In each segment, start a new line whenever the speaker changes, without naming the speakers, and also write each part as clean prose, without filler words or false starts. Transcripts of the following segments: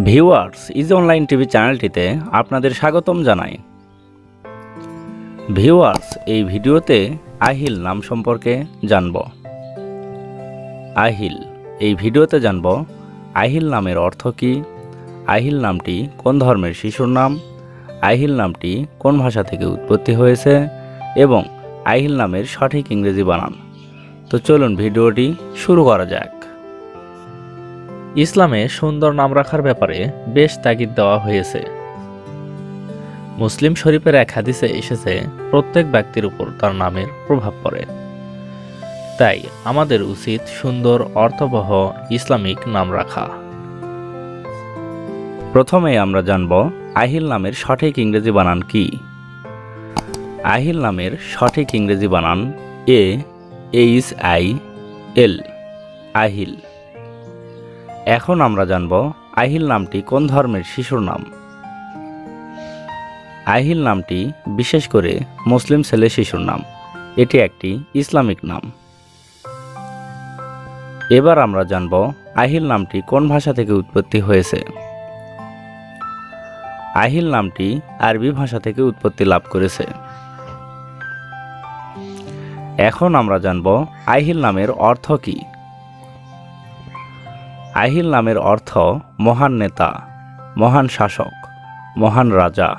Viewers easy online TV চ্যানেলটিতে আপনাদের স্বাগতম জানাই। ভিউয়ার্স এই ভিডিওতে আহিল নাম সম্পর্কে জানব। আহিল এই ভিডিওতে জানব আহিল নামের অর্থ কী, আহিল নামটি কোন ধর্মের শিশুর নাম, আহিল নামটি কোন ভাষা থেকে উৎপত্তি হয়েছে এবং আহিল নামের সঠিক ইংরেজি বানান। তো চলুন ভিডিওটি শুরু করা যাক। ইসলামে সুন্দর নাম রাখার ব্যাপারে বেশ তাগিদ দেওয়া হয়েছে। মুসলিম শরীফের এক হাদিসে এসেছে, প্রত্যেক ব্যক্তির উপর তার নামের প্রভাব পড়ে। তাই আমাদের উচিত সুন্দর অর্থবহ ইসলামিক নাম রাখা। প্রথমে আমরা জানব আহিল নামের সঠিক ইংরেজি বানান কি। আহিল নামের সঠিক ইংরেজি বানান AHIL, আহিল। এখন আমরা জানব আহিল নামটি কোন ধর্মের শিশুর নাম। আহিল নামটি বিশেষ করে মুসলিম ছেলে শিশুর নাম, এটি একটি ইসলামিক নাম। এবার আমরা জানব আহিল নামটি কোন ভাষা থেকে উৎপত্তি হয়েছে। আহিল নামটি আরবি ভাষা থেকে উৎপত্তি লাভ করেছে। এখন আমরা জানব আহিল নামের অর্থ কী। আহিল নামের অর্থ মহান নেতা, মহান শাসক, মহান রাজা।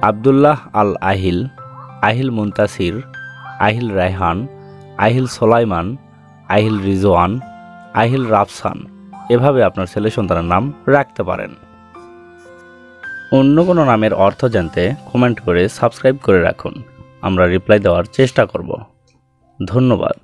আব্দুল্লাহ আল আহিল, আহিল মুনতাসির, আহিল রায়হান, আহিল সোলাইমান, আহিল রিজওয়ান, আহিল রাফসান, এভাবে আপনার ছেলে সন্তানের নাম রাখতে পারেন। অন্য কোনো নামের অর্থ জানতে কমেন্ট করে সাবস্ক্রাইব করে রাখুন, আমরা রিপ্লাই দেওয়ার চেষ্টা করব। ধন্যবাদ।